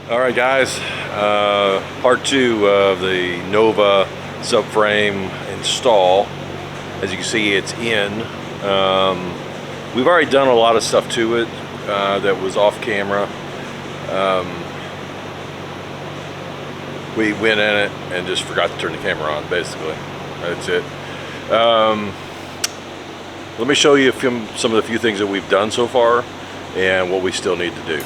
All right, guys, part two of the Nova subframe install. As you can see, it's in. We've already done a lot of stuff to it that was off camera. We went in it and just forgot to turn the camera on, basically. That's it. Let me show you some of the few things that we've done so far and what we still need to do.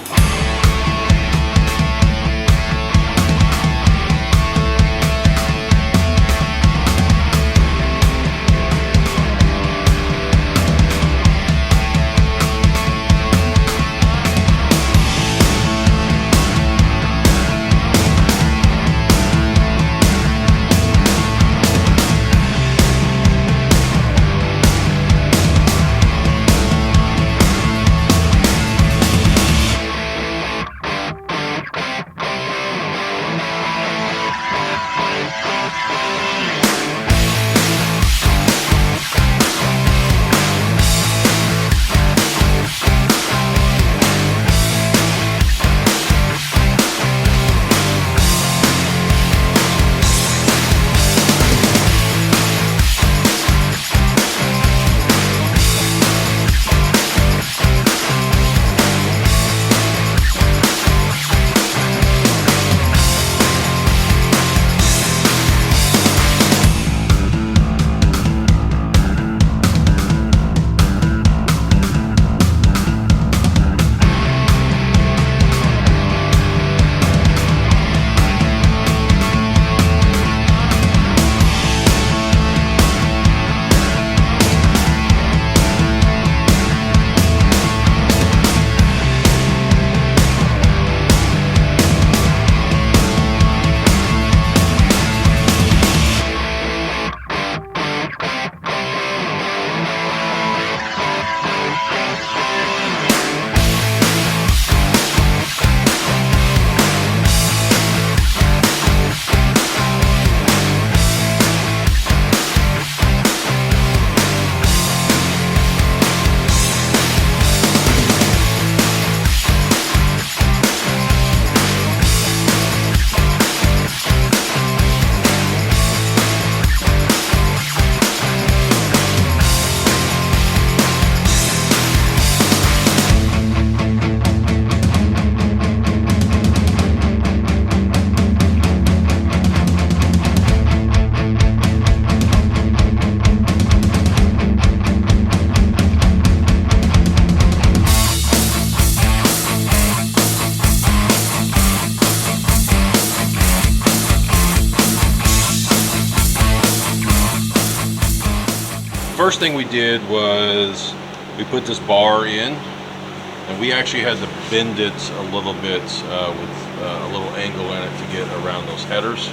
First thing we did was we put this bar in, and we actually had to bend it a little bit with a little angle in it to get around those headers.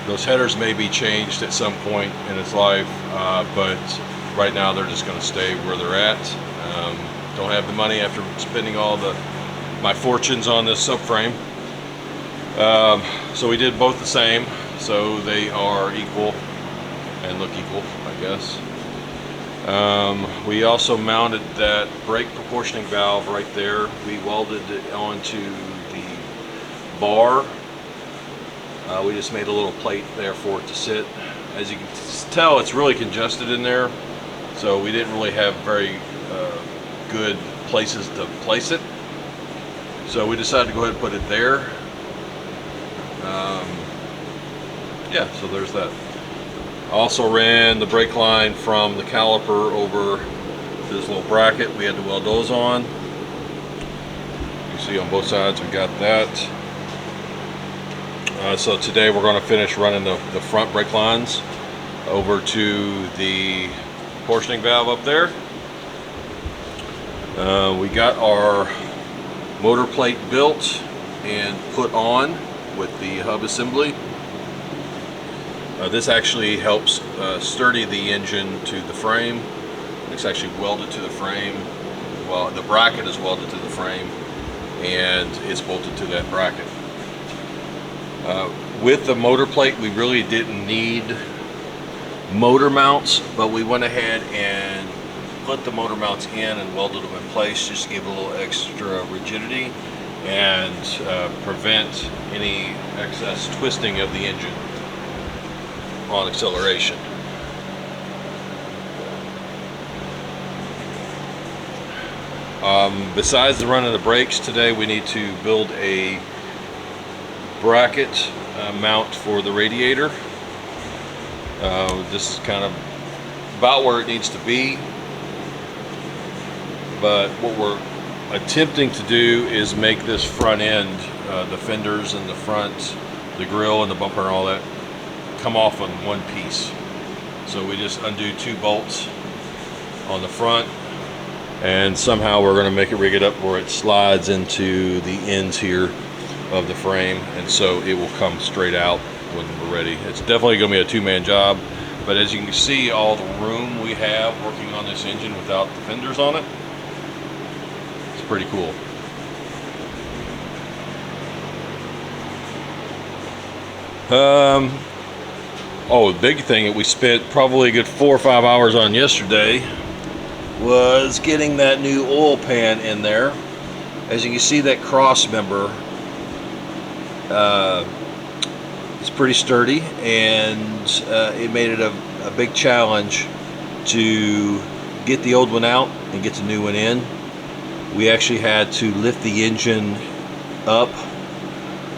Those headers may be changed at some point in its life, but right now they're just going to stay where they're at. Don't have the money after spending all my fortunes on this subframe. So we did both the same, so they are equal and look equal, I guess. We also mounted that brake proportioning valve right there. We welded it onto the bar. We just made a little plate there for it to sit. As you can tell, it's really congested in there, so we didn't really have very good places to place it. So we decided to go ahead and put it there. Yeah, so there's that. I also ran the brake line from the caliper over this little bracket. We had to weld those on. You see on both sides we got that. So today we're going to finish running the front brake lines over to the portioning valve up there. We got our motor plate built and put on with the hub assembly. This actually helps sturdy the engine to the frame. It's actually welded to the frame. Well, the bracket is welded to the frame, and it's bolted to that bracket. With the motor plate, we really didn't need motor mounts, but we went ahead and put the motor mounts in and welded them in place just to give a little extra rigidity. and prevent any excess twisting of the engine on acceleration. Besides the run of the brakes today, we need to build a bracket mount for the radiator. This is kind of about where it needs to be, but what we're attempting to do is make this front end, the fenders and the front, the grill and the bumper and all that, come off on one piece. So we just undo 2 bolts on the front, and somehow we're going to make it, rig it up where it slides into the ends here of the frame, and so it will come straight out when we're ready. It's definitely going to be a 2-man job, but as you can see, all the room we have working on this engine without the fenders on it, it's pretty cool. Oh, the big thing that we spent probably a good 4 or 5 hours on yesterday was getting that new oil pan in there. As you can see, that cross member is pretty sturdy, and it made it a big challenge to get the old one out and get the new one in. We actually had to lift the engine up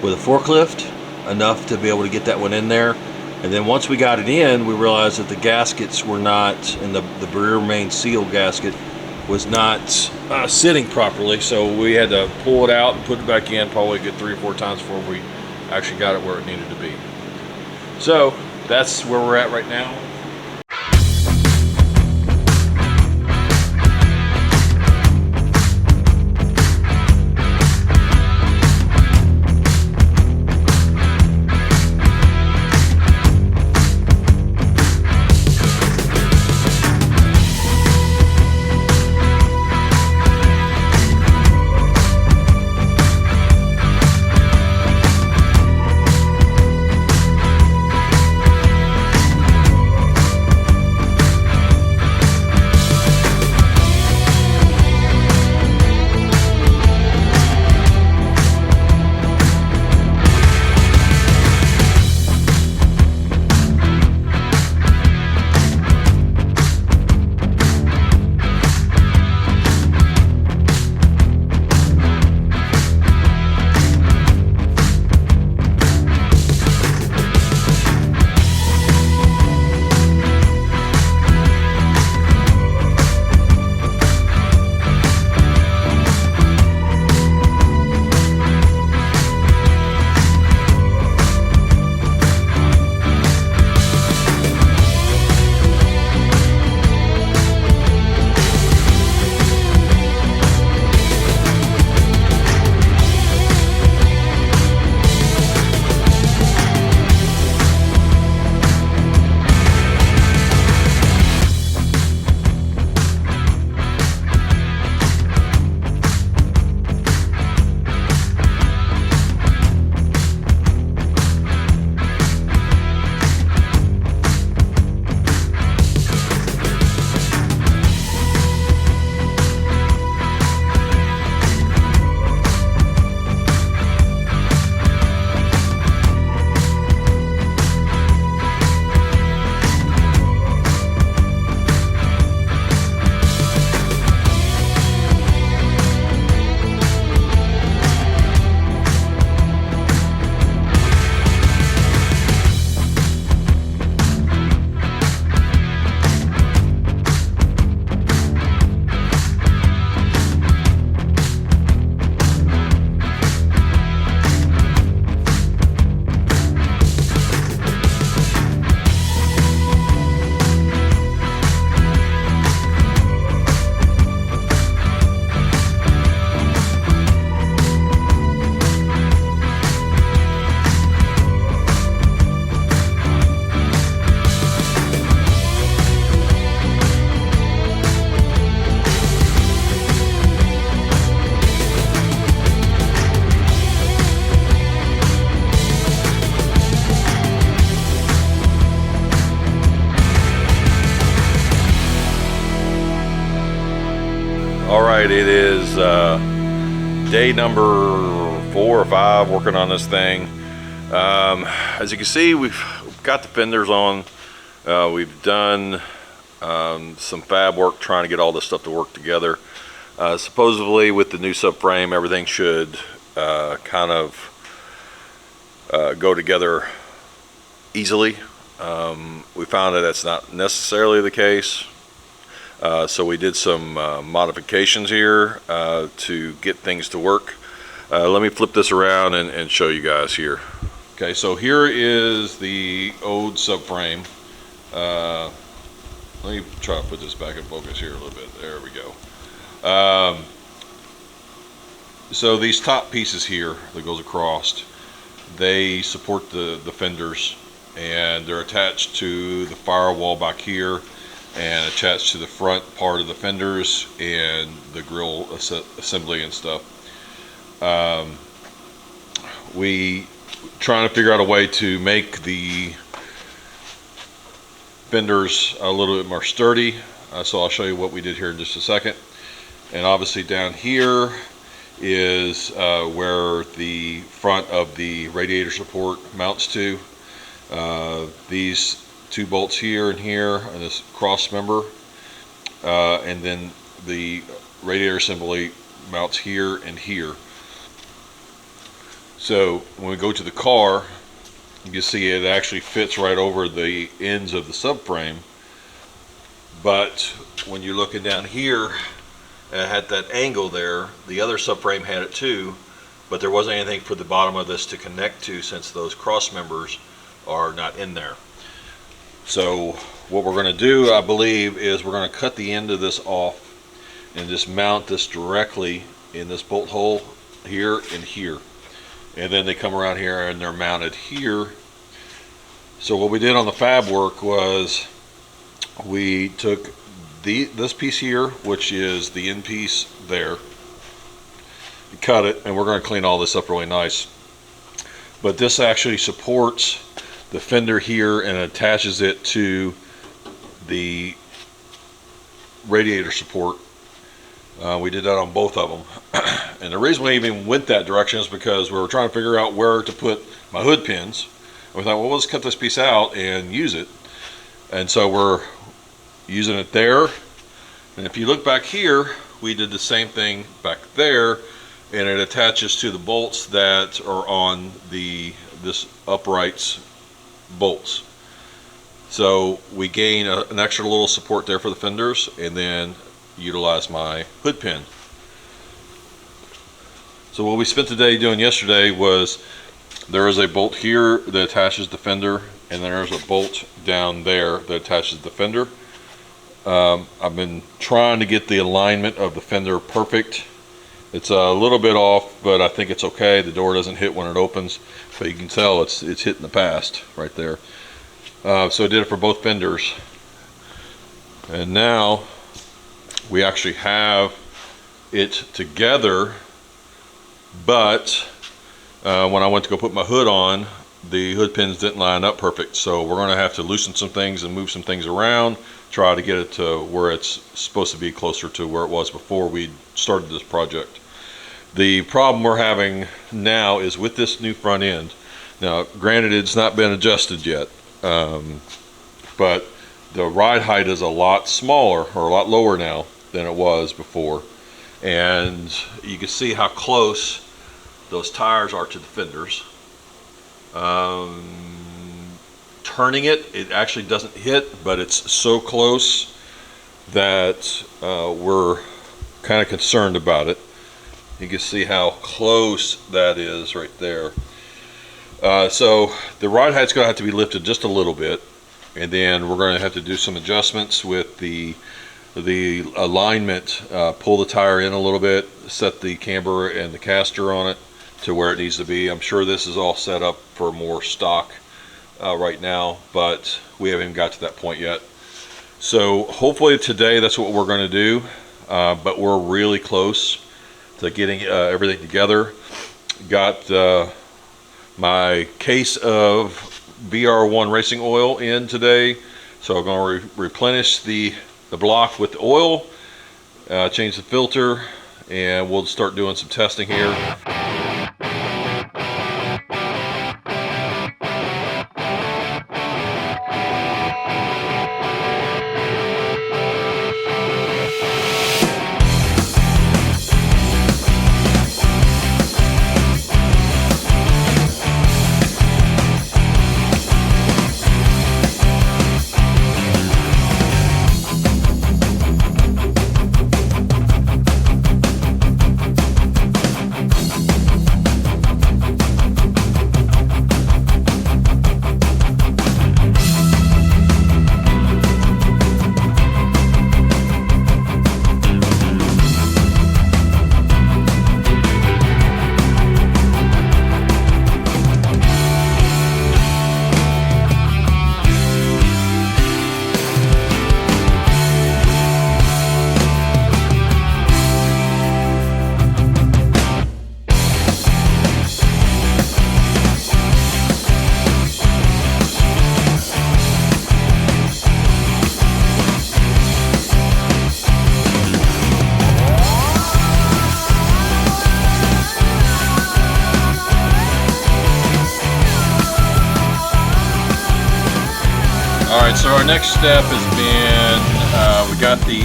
with a forklift enough to be able to get that one in there. And then once we got it in, we realized that the gaskets were not, and the rear main seal gasket was not sitting properly, so we had to pull it out and put it back in probably a good 3 or 4 times before we actually got it where it needed to be. So that's where we're at right now. All right, it is day number 4 or 5 working on this thing. As you can see, we've got the fenders on. We've done some fab work trying to get all this stuff to work together. Supposedly with the new subframe, everything should kind of go together easily. We found that that's not necessarily the case. So we did some modifications here to get things to work. Let me flip this around and show you guys here. Okay, so here is the old subframe. Let me try to put this back in focus here a little bit. There we go. So these top pieces here that goes across, they support the fenders, and they're attached to the firewall back here and attached to the front part of the fenders and the grill assembly and stuff. We trying to figure out a way to make the fenders a little bit more sturdy, so I'll show you what we did here in just a second. And obviously down here is where the front of the radiator support mounts to. These 2 bolts here and here, and this cross member, and then the radiator assembly mounts here and here. So when we go to the car, you can see it actually fits right over the ends of the subframe. But when you're looking down here at that angle there, the other subframe had it too, but there wasn't anything for the bottom of this to connect to, since those cross members are not in there. So what we're going to do, I believe, is we're going to cut the end of this off and just mount this directly in this bolt hole here and here. And then they come around here and they're mounted here. So what we did on the fab work was we took this piece here, which is the end piece there, cut it, and we're going to clean all this up really nice. But this actually supports the fender here and attaches it to the radiator support. We did that on both of them. And the reason we even went that direction is because we were trying to figure out where to put my hood pins. And we thought, well, let's cut this piece out and use it. And so we're using it there. And if you look back here, we did the same thing back there, and it attaches to the bolts that are on this uprights bolts. So we gain an extra little support there for the fenders, and then utilize my hood pin. So what we spent the day doing yesterday was, there is a bolt here that attaches the fender, and then there's a bolt down there that attaches the fender. I've been trying to get the alignment of the fender perfect. It's a little bit off, but I think it's okay. The door doesn't hit when it opens, but you can tell it's hit in the past right there. So I did it for both fenders, and now we actually have it together. But when I went to go put my hood on, the hood pins didn't line up perfect, so we're going to have to loosen some things and move some things around, try to get it to where it's supposed to be, closer to where it was before we started this project. The problem we're having now is with this new front end. Now granted, it's not been adjusted yet, but the ride height is a lot smaller, or a lot lower now than it was before, and you can see how close those tires are to the fenders. Turning it actually doesn't hit, but it's so close that we're kind of concerned about it. You can see how close that is right there. So the ride height's going to have to be lifted just a little bit, and then we're going to have to do some adjustments with the alignment. Pull the tire in a little bit, set the camber and the caster on it to where it needs to be. I'm sure this is all set up for more stock right now, but we haven't even got to that point yet. So hopefully today that's what we're going to do, but we're really close to getting everything together. Got my case of VR1 racing oil in today, so I'm going to replenish the block with the oil, change the filter, and we'll start doing some testing here. Alright, so our next step has been, we got the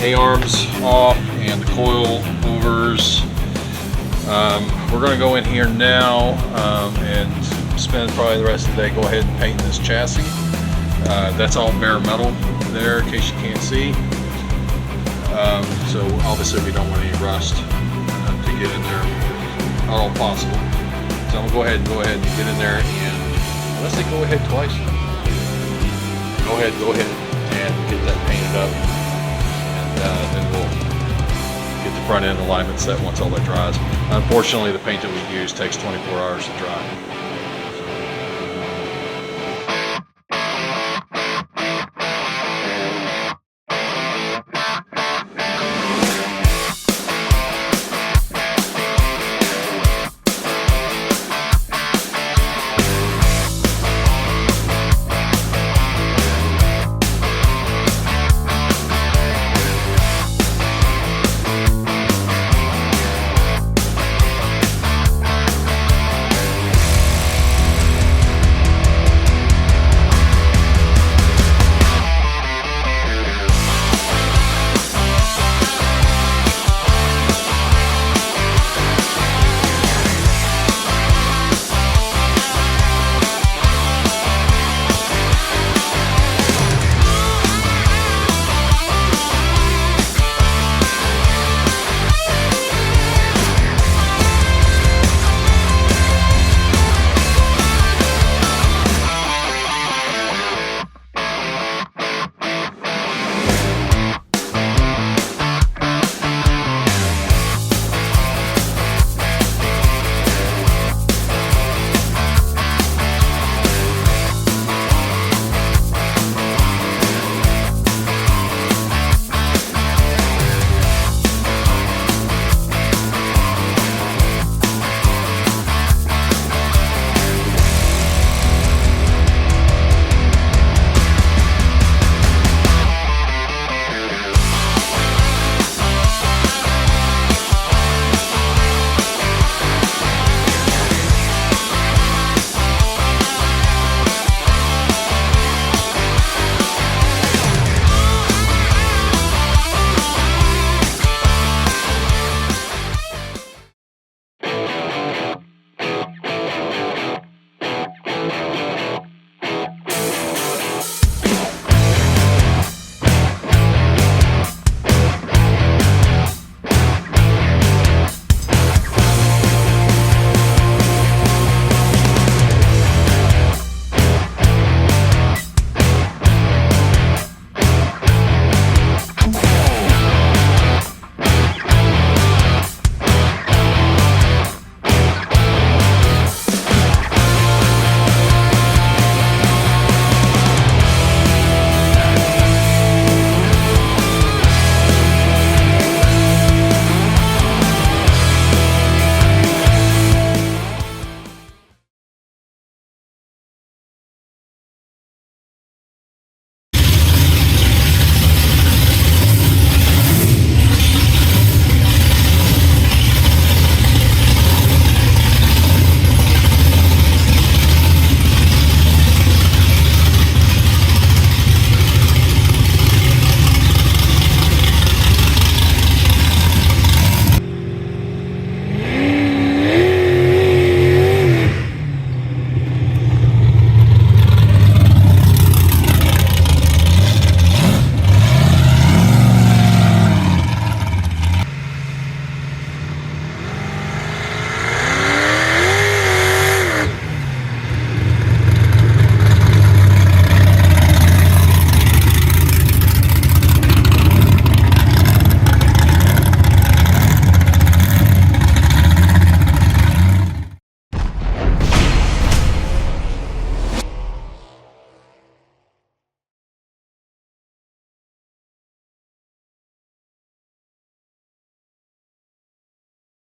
A-arms off and the coil overs. We're going to go in here now and spend probably the rest of the day, go ahead and paint this chassis. That's all bare metal there, in case you can't see. So obviously we don't want any rust to get in there at all possible. So I'm going to go ahead and get in there, and unless they go ahead twice, go ahead and get that painted up, and then we'll get the front end alignment set once all that dries. Unfortunately, the paint that we use takes 24 hours to dry.